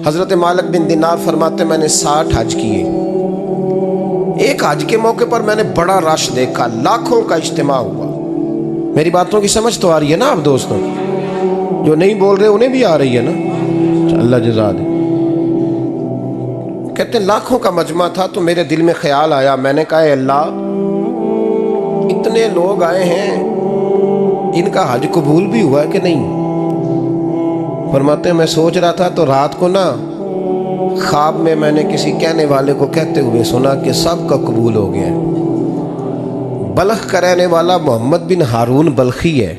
حضرت مالک بن دینار فرماتے میں نے 60 حج کیے. ایک حج کے موقع پر میں نے بڑا رش دیکھا، لاکھوں کا اجتماع ہوا. میری باتوں کی سمجھ تو آ رہی ہے نا آپ دوستوں؟ جو نہیں بول رہے انہیں بھی آ رہی ہے نا؟ اللہ جزا دے. کہتے ہیں لاکھوں کا مجمع تھا تو میرے دل میں خیال آیا، میں نے کہا اے اللہ، اتنے لوگ آئے ہیں، ان کا حج قبول بھی ہوا ہے کہ نہیں؟ فرماتے ہیں میں سوچ رہا تھا تو رات کو نا خواب میں نے کسی کہنے والے کو کہتے ہوئے سنا کہ سب کا قبول ہو گیا ہے. بلخ کا رہنے والا محمد بن ہارون بلخی ہے،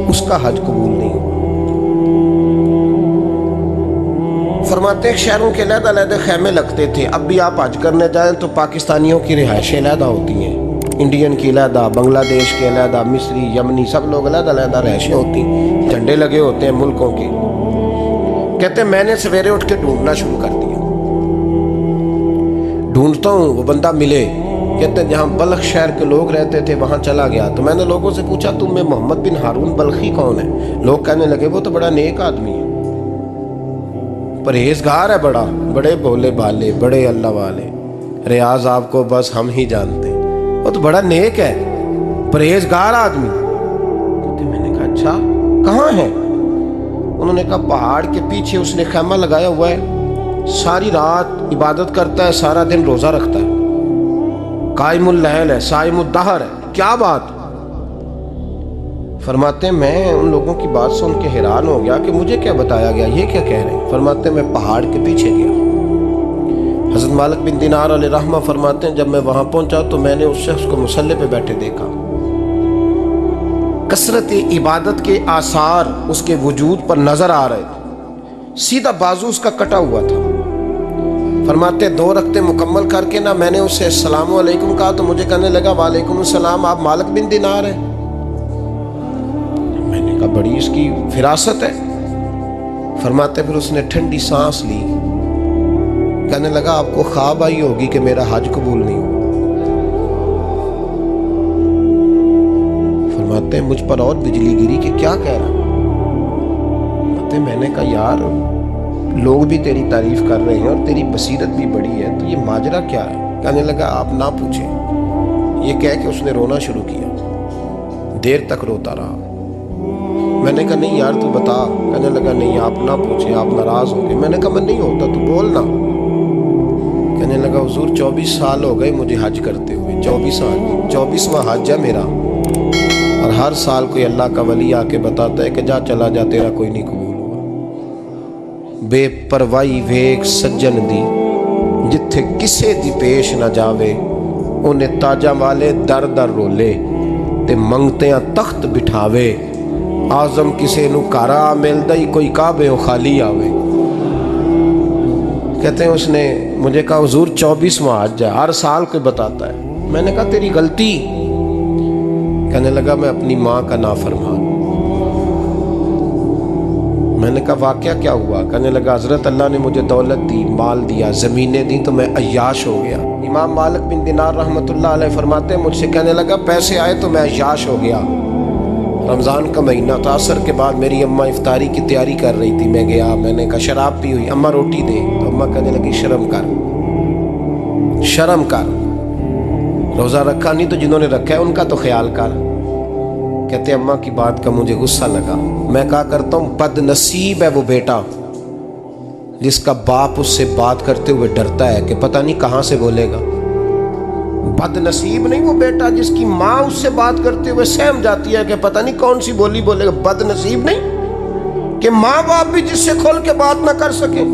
اس کا حج قبول نہیں. فرماتے ہیں شہروں کے علیحدہ علیحدہ خیمے لگتے تھے. اب بھی آپ حج کرنے جائیں تو پاکستانیوں کی رہائشیں علیحدہ ہوتی ہیں، انڈین کی علیحدہ، بنگلہ دیش کے علیحدہ، مصری، یمنی، سب لوگ علیحدہ علیحدہ رہائشیں ہوتی ہیں، جھنڈے لگے ہوتے ہیں ملکوں کے. کہتے ہیں میں نے سویرے اٹھ کے ڈھونڈنا شروع کر دیا. ڈھونڈتا ہوں وہ بندہ ملے. کہتے ہیں جہاں بلخ شہر کے لوگ رہتے تھے وہاں چلا گیا تو میں نے لوگوں سے پوچھا تم میں محمد بن ہارون بلخی کون ہے؟ لوگ کہنے لگے وہ تو بڑا نیک آدمی ہے، پرہیزگار ہے، بڑے بولے بالے، بڑے اللہ والے، ریاض آپ کو بس ہم ہی جانتے ہیں، وہ تو بڑا نیک ہے، پرہیزگار آدمی. میں نے کہا اچھا کہاں ہے؟ انہوں نے کہا پہاڑ کے پیچھے اس نے خیمہ لگایا ہوا ہے، ساری رات عبادت کرتا ہے، سارا دن روزہ رکھتا ہے، قائم اللیل ہے، صائم الدہر ہے. کیا بات؟ فرماتے ہیں میں ان لوگوں کی بات سن کے حیران ہو گیا کہ مجھے کیا بتایا گیا، یہ کیا کہہ رہے ہیں. فرماتے ہیں میں پہاڑ کے پیچھے گیا. حضرت مالک بن دینار علیہ رحمہ فرماتے ہیں جب میں وہاں پہنچا تو میں نے اس شخص کو مصلی پہ بیٹھے دیکھا. کثرت عبادت کے آثار اس کے وجود پر نظر آ رہے تھے. سیدھا بازو اس کا کٹا ہوا تھا. فرماتے 2 رکعتیں مکمل کر کے نا میں نے اسے السلام علیکم کہا تو مجھے کہنے لگا وعلیکم السلام، آپ مالک بن دینار ہیں؟ میں نے کہا بڑی اس کی فراست ہے. فرماتے پھر اس نے ٹھنڈی سانس لی، کہنے لگا آپ کو خواب آئی ہوگی کہ میرا حج قبول نہیں ہوا. فرماتے ہیں مجھ پر اور بجلی گری کہ کیا کہہ رہا. فرماتے میں نے کہا یار لوگ بھی تیری تعریف کر رہے ہیں اور تیری بصیرت بھی بڑی ہے، تو یہ ماجرا کیا ہے؟ کہنے لگا آپ نہ پوچھیں. یہ کہہ کے اس نے رونا شروع کیا، دیر تک روتا رہا. میں نے کہا نہیں یار تو بتا. کہنے لگا نہیں آپ نہ پوچھیں، آپ ناراض ہوں گے. میں نے کہا میں نہیں ہوتا، تو بولنا. کہنے لگا حضور 24 سال ہو گئے مجھے حج کرتے ہوئے، 24 سال، 24واں حج ہے میرا، اور ہر سال کوئی اللہ کا ولی آ کے بتاتا ہے کہ جا چلا جا تیرا کوئی نہیں قبول ہوا. بے پروائی ویک سجن دی جتھے کسے دی پیش نہ جاوے، انہیں تاجاں والے در در رولے تے منگتیاں تخت بٹھاوے. آزم کسے نو کارا ملدا ہی کوئی کعبے و خالی آوے. کہتے ہیں اس نے مجھے کہا حضور 24واں حج ہے، ہر سال کوئی بتاتا ہے. میں نے کہا تیری غلطی. کہنے لگا میں اپنی ماں کا نافرمان. میں نے کہا واقعہ کیا ہوا؟ کہنے لگا حضرت اللہ نے مجھے دولت دی، مال دیا، زمینیں دی تو میں عیاش ہو گیا. امام مالک بن دینار رحمۃ اللہ علیہ فرماتے ہیں مجھ سے کہنے لگا پیسے آئے تو میں عیاش ہو گیا. رمضان کا مہینہ تھا، عصر کے بعد میری اماں افطاری کی تیاری کر رہی تھی. میں گیا، میں نے کہا شراب پی ہوئی، اماں روٹی دے. تو اماں کہنے لگی شرم کر، شرم کر، روزہ رکھا نہیں تو جنہوں نے رکھا ہے ان کا تو خیال کر. کہتے اماں کی بات کا مجھے غصہ لگا. میں کہا کرتا ہوں بد نصیب ہے وہ بیٹا جس کا باپ اس سے بات کرتے ہوئے ڈرتا ہے کہ پتہ نہیں کہاں سے بولے گا. بد نصیب نہیں وہ بیٹا جس کی ماں اس سے بات کرتے ہوئے سہم جاتی ہے کہ پتہ نہیں کون سی بولی بولے گا. بد نصیب نہیں کہ ماں باپ بھی جس سے کھول کے بات نہ کر سکے.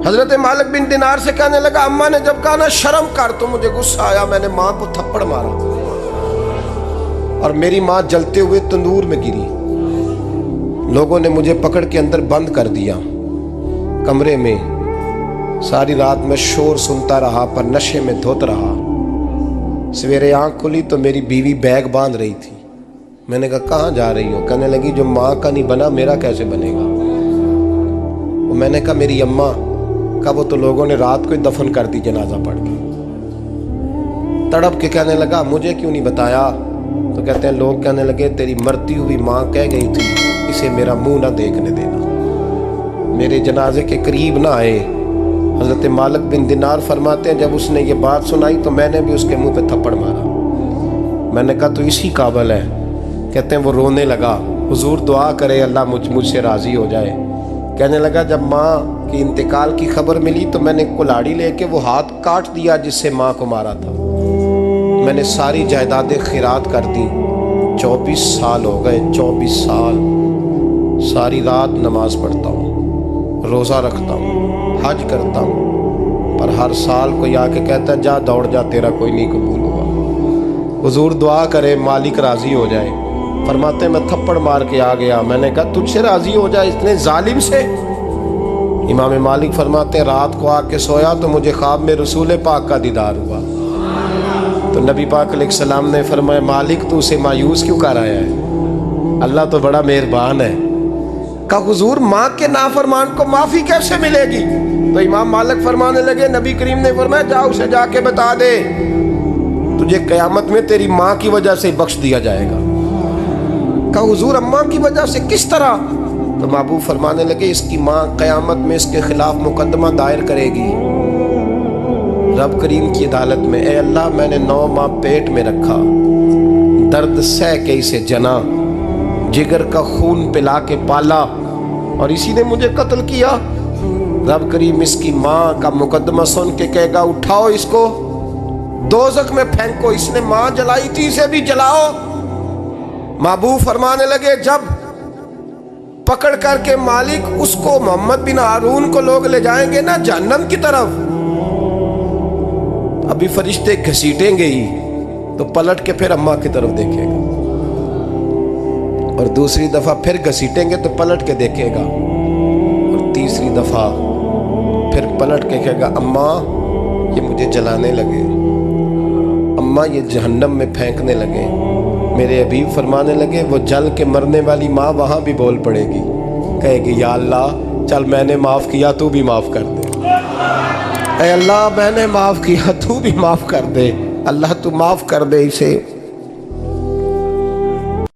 حضرت مالک بن دینار سے کہنے لگا اماں نے جب کہا نا شرم کر تو مجھے غصہ آیا، میں نے ماں کو تھپڑ مارا اور میری ماں جلتے ہوئے تندور میں گری. لوگوں نے مجھے پکڑ کے اندر بند کر دیا کمرے میں. ساری رات میں شور سنتا رہا پر نشے میں دھوت رہا. سویرے آنکھ کھلی تو میری بیوی بیگ باندھ رہی تھی. میں نے کہا کہاں جا رہی ہو؟ کہنے لگی جو ماں کا نہیں بنا میرا کیسے بنے گا. میں نے کہا میری اماں کا وہ تو لوگوں نے رات کو ہی دفن کر دی جنازہ پڑھ کے. تڑپ کے کہنے لگا مجھے کیوں نہیں بتایا؟ تو کہتے ہیں لوگ کہنے لگے تیری مرتی ہوئی ماں کہہ گئی تھی اسے میرا منہ نہ دیکھنے دینا. میرے جنازے کے قریب نہ آئے۔ حضرت مالک بن دینار فرماتے ہیں جب اس نے یہ بات سنائی تو میں نے بھی اس کے منہ پہ تھپڑ مارا۔ میں نے کہا تو اسی قابل ہے۔ کہتے ہیں وہ رونے لگا، حضور دعا کرے اللہ مجھ سے راضی ہو جائے۔ کہنے لگا جب ماں کی انتقال کی خبر ملی تو میں نے کلاڑی لے کے وہ ہاتھ کاٹ دیا جس سے ماں کو مارا تھا۔ میں نے ساری جائیدادیں خیرات کر دیں۔ 24 سال ہو گئے، 24 سال ساری رات نماز پڑھتا ہوں، روزہ رکھتا ہوں، حج کرتا ہوں، پر ہر سال کوئی آ کے کہتا ہے جا دوڑ جا تیرا کوئی نہیں قبول ہوا۔ حضور دعا کرے مالک راضی ہو جائے۔ فرماتے میں تھپڑ مار کے آ گیا، میں نے کہا تجھ سے راضی ہو جائے اتنے ظالم سے؟ امام مالک فرماتے ہیں رات کو آ کے سویا تو مجھے خواب میں رسول پاک کا دیدار ہوا۔ تو نبی پاک علیہ السلام نے فرمایا مالک تو اسے مایوس کیوں کر آیا ہے؟ اللہ تو بڑا مہربان ہے۔ کہا حضور ماں کے نافرمان کو معافی کیسے ملے گی؟ تو امام مالک فرمانے لگے نبی کریم نے فرمایا جا اسے جا کے بتا دے تجھے قیامت میں تیری ماں کی وجہ سے بخش دیا جائے گا۔ کہا حضور اماں کی وجہ سے کس طرح؟ تو محبوب فرمانے لگے اس کی ماں قیامت میں اس کے خلاف مقدمہ دائر کرے گی رب کریم کی عدالت میں، اے اللہ میں نے 9 ماہ پیٹ میں رکھا، درد سہ کے اسے جنا، جگر کا خون پلا کے پالا اور اسی نے مجھے قتل کیا۔ رب کریم اس کی ماں کا مقدمہ سن کے کہے گا اٹھاؤ اس کو دوزخ میں پھینکو، اس نے ماں جلائی تھی اسے بھی جلاؤ۔ محبوب فرمانے لگے جب پکڑ کر کے مالک اس کو محمد بن ہارون کو لوگ لے جائیں گے نا جہنم کی طرف، ابھی فرشتے گھسیٹیں گے ہی تو پلٹ کے پھر اماں کی طرف دیکھے گا اور دوسری دفعہ پھر گھسیٹیں گے تو پلٹ کے دیکھے گا اور تیسری دفعہ پھر پلٹ کے کہے گا اماں یہ مجھے جلانے لگے، اماں یہ جہنم میں پھینکنے لگے۔ میرے حبیب فرمانے لگے وہ جل کے مرنے والی ماں وہاں بھی بول پڑے گی، کہے گی یا اللہ چل میں نے معاف کیا تو بھی معاف کر دے، اے اللہ میں نے معاف کیا تو بھی معاف کر دے، اللہ تو معاف کر دے اسے۔